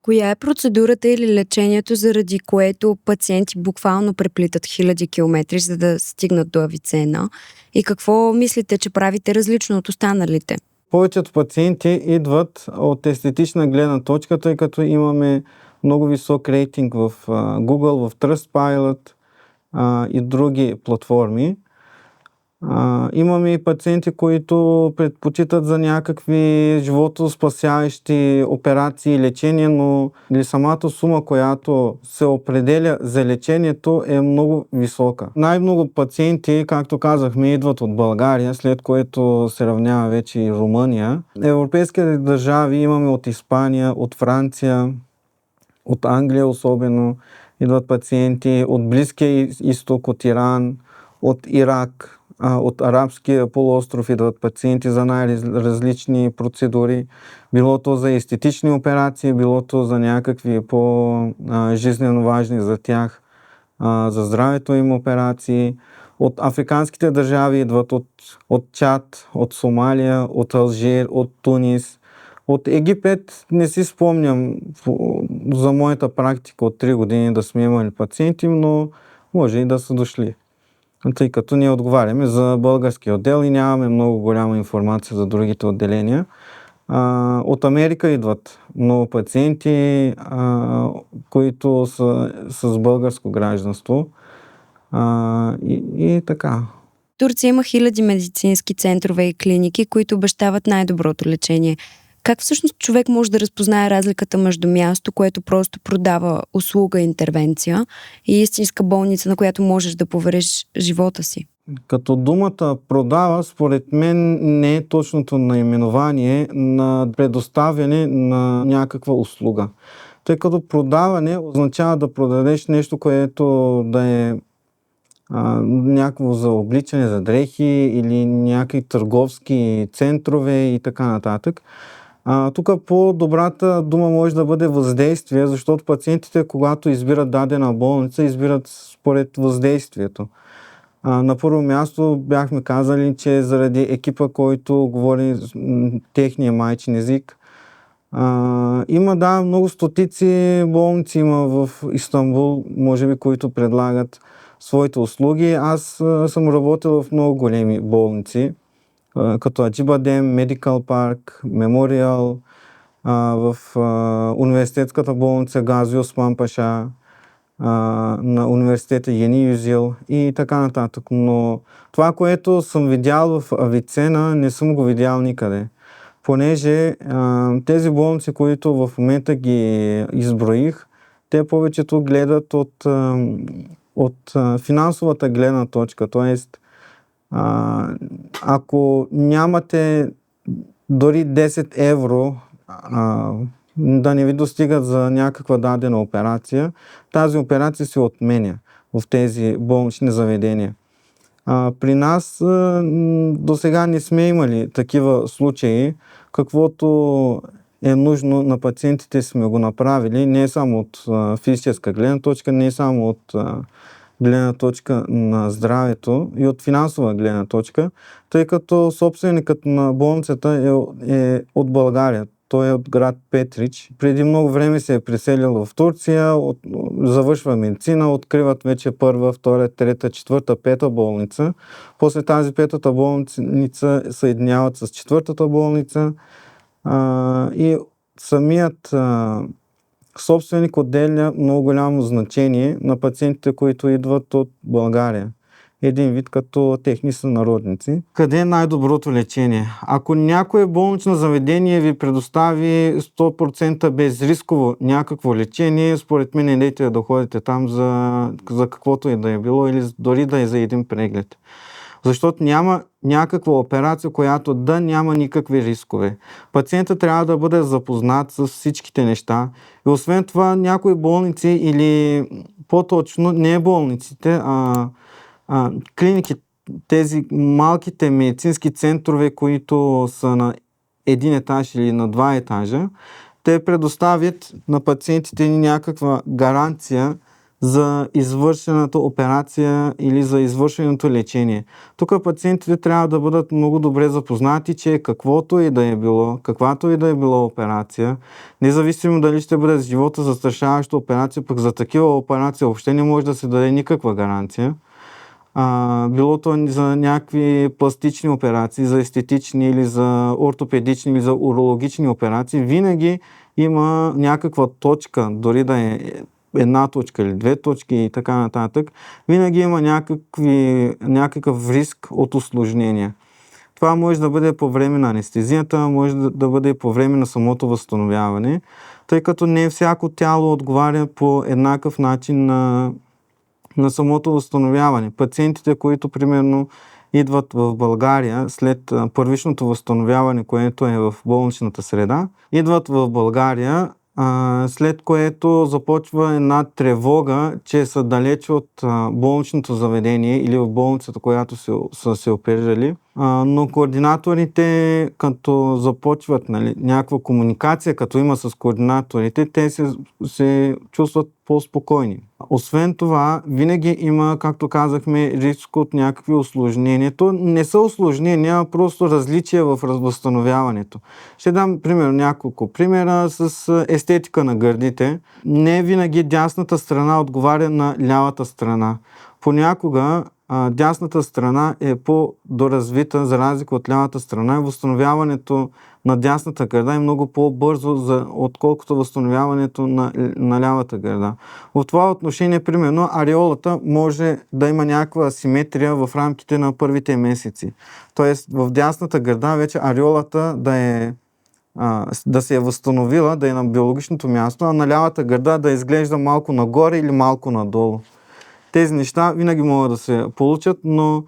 Коя е процедурата или лечението, заради което пациенти буквално преплитат хиляди километри, за да стигнат до Авиценна? И какво мислите, че правите различно от останалите? Повечето пациенти идват от естетична гледна точка, тъй като имаме много висок рейтинг в Google, в Trustpilot и други платформи. Имаме и пациенти, които предпочитат за някакви животоспасяващи операции и лечения, но самата сума, която се определя за лечението, е много висока. Най-много пациенти, както казахме, идват от България, след което се равнява вече и Румъния. Европейските държави имаме от Испания, от Франция, от Англия особено идват пациенти, от Близкия изток, от Иран, от Ирак. От Арабския полуостров идват пациенти за най-различни процедури, било то за естетични операции, било то за някакви по-жизненно важни за тях, за здравето им операции. От африканските държави идват от Чад, от Сомалия, от Алжир, от Тунис. От Египет не си спомням за моята практика от 3 години да сме имали пациенти, но може и да са дошли. Тъй като ние отговаряме за българския отдел и нямаме много голяма информация за другите отделения. От Америка идват много пациенти, които са с българско гражданство и така. Турция има хиляди медицински центрове и клиники, които обещават най-доброто лечение. Как всъщност човек може да разпознае разликата между място, което просто продава услуга, интервенция, и истинска болница, на която можеш да повериш живота си? Като думата продава, според мен не е точното наименование на предоставяне на някаква услуга. Тъй като продаване означава да продадеш нещо, което да е някакво за обличане, за дрехи или някакви търговски центрове и така нататък. Тук по-добрата дума може да бъде въздействие, защото пациентите, когато избират дадена болница, избират според въздействието. На първо място бяхме казали, че заради екипа, който говори техния майчин език, има много стотици болници има в Истанбул, може би, които предлагат своите услуги. Аз съм работил в много големи болници, като Acıbadem, Medical Park, Memorial, в университетската болница Гази Осман Паша, на университета Yeni Yüzyıl и така нататък. Но това, което съм видял в Авиценна, не съм го видял никъде. Понеже тези болници, които в момента ги изброих, те повечето гледат от финансовата гледна точка. Тоест, ако нямате дори 10 евро да не ви достигат за някаква дадена операция, тази операция се отменя в тези болнични заведения. При нас до сега не сме имали такива случаи, каквото е нужно на пациентите сме го направили, не само от физическа гледна точка, не само от гледна точка на здравето и от финансова гледна точка, тъй като собственикът на болницата е от България. Той е от град Петрич. Преди много време се е преселил в Турция, завършва медицина, откриват вече първа, втора, трета, четвърта, пета болница. После тази петата болница съединяват с четвъртата болница и самият собственик отделя много голямо значение на пациентите, които идват от България. Един вид като техни сънародници. Къде е най-доброто лечение? Ако някое болнично заведение ви предостави 100% безрисково някакво лечение, според мен не дайте да ходите там за каквото и да е било или дори да е за един преглед. Защото няма някаква операция, която да няма никакви рискове. Пациентът трябва да бъде запознат с всичките неща. И освен това, някои болници или по-точно не болниците, клиники, тези малките медицински центрове, които са на един етаж или на 2 етажа, те предоставят на пациентите някаква гаранция за извършената операция или за извършеното лечение. Тук пациентите трябва да бъдат много добре запознати, че каквото и да е било, каквато и да е било операция, независимо дали ще бъде живота застрашаваща операция, пък за такива операции въобще не може да се даде никаква гаранция. Било то за някакви пластични операции, за естетични или за ортопедични или за урологични операции, винаги има някаква точка, дори да е една точка или две точки и така нататък, винаги има някакъв риск от усложнения. Това може да бъде по време на анестезията, може да бъде по време на самото възстановяване, тъй като не всяко тяло отговаря по еднакъв начин на самото възстановяване. Пациентите, които примерно идват в България след първичното възстановяване, което е в болничната среда, идват в България, след което започва една тревога, че са далече от болничното заведение или в болницата, която са се оперирали. Но координаторите, като започват някаква комуникация, като има с координаторите, те се чувстват по-спокойни. Освен това, винаги има, както казахме, риск от някакви усложнения. То не са усложнения, а просто различия в възстановяването. Ще дам няколко примера с естетика на гърдите. Не винаги дясната страна отговаря на лявата страна. Понякога дясната страна е по-доразвита, за разлика от лявата страна, и възстановяването на дясната гърда е много по-бързо, отколкото възстановяването на лявата гърда. В това отношение, примерно, ареолата може да има някаква асиметрия в рамките на първите месеци. Тоест, в дясната гърда вече ареолата да се е възстановила, да е на биологичното място, а на лявата гърда да изглежда малко нагоре или малко надолу. Тези неща винаги могат да се получат, но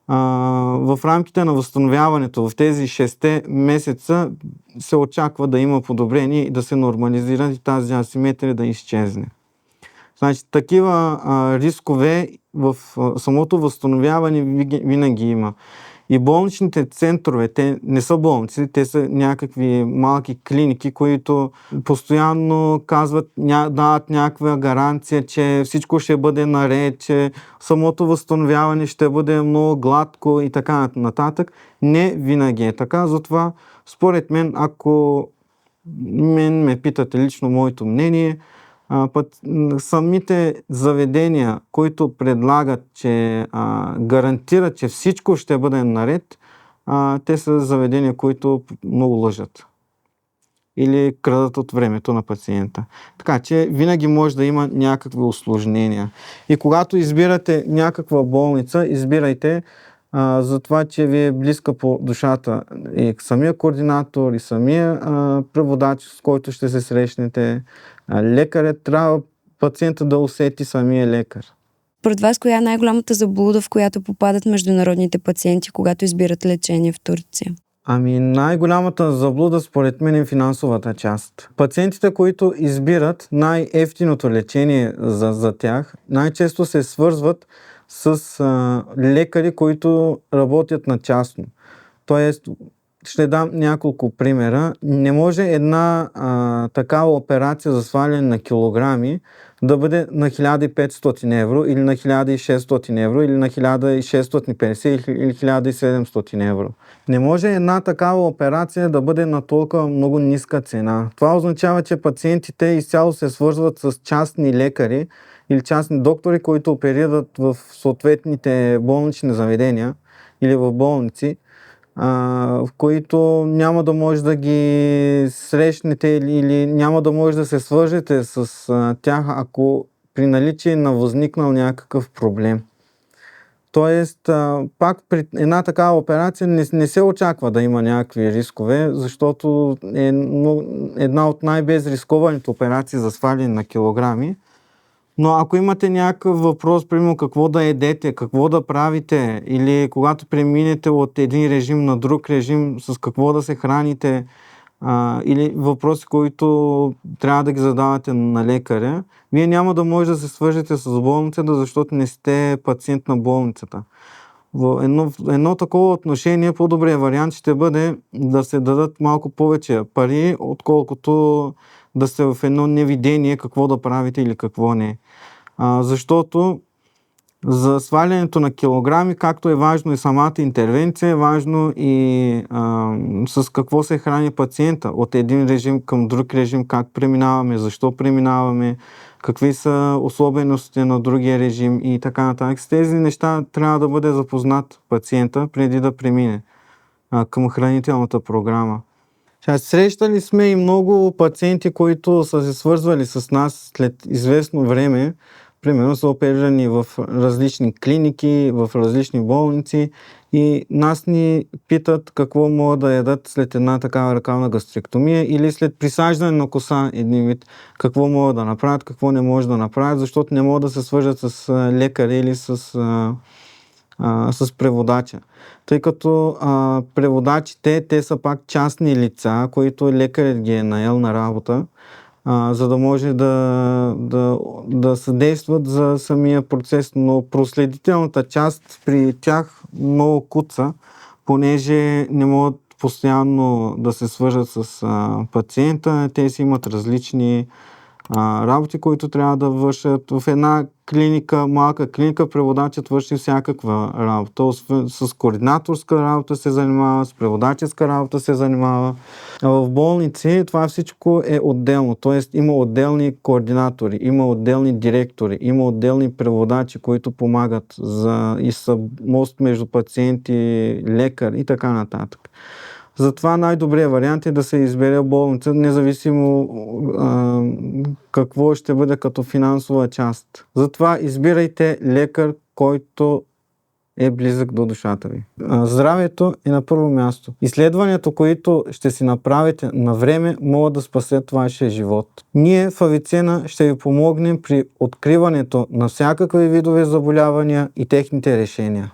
в рамките на възстановяването в тези 6 месеца се очаква да има подобрение и да се нормализира и тази асиметрия да изчезне. Значи, такива рискове в самото възстановяване винаги има. И болничните центрове, те не са болници, те са някакви малки клиники, които постоянно казват, дават някаква гаранция, че всичко ще бъде наред, че самото възстановяване ще бъде много гладко и така нататък. Не винаги е така, затова според мен, ако ме питате лично моето мнение, самите заведения, които предлагат, че гарантират, че всичко ще бъде наред, те са заведения, които много лъжат или крадат от времето на пациента. Така че винаги може да има някакви усложнения. И когато избирате някаква болница, избирайте за това, че ви е близка по душата и самия координатор, и самия преводач, с който ще се срещнете. Лекарят трябва пациента да усети самия лекар. Според вас, коя е най-голямата заблуда, в която попадат международните пациенти, когато избират лечение в Турция? Най-голямата заблуда според мен е финансовата част. Пациентите, които избират най-евтиното лечение за тях, най-често се свързват с лекари, които работят на частно. Тоест, ще дам няколко примера. Не може една такава операция за сваляне на килограми да бъде на 1500 евро или на 1600 евро или на 1650 или 1700 евро. Не може една такава операция да бъде на толкова много ниска цена. Това означава, че пациентите изцяло се свързват с частни лекари или частни доктори, които оперират в съответните болнични заведения или в болници, в които няма да може да ги срещнете или няма да може да се свържете с тях, ако при наличие на възникнал някакъв проблем. Тоест, пак при една такава операция не се очаква да има някакви рискове, защото е една от най-безрискованите операции за сваляне на килограми. Но ако имате някакъв въпрос, примерно какво да едете, какво да правите, или когато преминете от един режим на друг режим, с какво да се храните, или въпроси, които трябва да ги задавате на лекаря, вие няма да може да се свържете с болницата, защото не сте пациент на болницата. В едно такова отношение по-добрият вариант ще бъде да се дадат малко повече пари, отколкото да сте в едно невидение какво да правите или какво не. Защото за свалянето на килограми, както е важно и самата интервенция, е важно и с какво се храни пациента от един режим към друг режим, как преминаваме, защо преминаваме, какви са особеностите на другия режим и така нататък. С тези неща трябва да бъде запознат пациента преди да премине към хранителната програма. Срещали сме и много пациенти, които са се свързвали с нас след известно време, примерно са оперирани в различни клиники, в различни болници и нас ни питат какво могат да ядат след една такава ръкавна гастректомия или след присаждане на коса един вид, какво могат да направят, какво не може да направят, защото не могат да се свържат с лекаря или с преводача. Тъй като преводачите, те са пак частни лица, които лекарят ги е наел на работа, за да може да съдействат за самия процес, но проследителната част при тях много куца, понеже не могат постоянно да се свържат с пациента, те си имат различни работи, които трябва да вършат. В една клиника, малка клиника, преводачът върши всякаква работа. С координаторска работа се занимава, с преводаческа работа се занимава. А в болници това всичко е отделно, т.е. има отделни координатори, има отделни директори, има отделни преводачи, които помагат и са мост между пациент и лекар и така нататък. Затова най-добрият вариант е да се избере болница, независимо какво ще бъде като финансова част. Затова избирайте лекар, който е близък до душата ви. Здравето е на първо място. Изследването, които ще си направите на време, могат да спасят вашия живот. Ние в Авицена ще ви помогнем при откриването на всякакви видове заболявания и техните решения.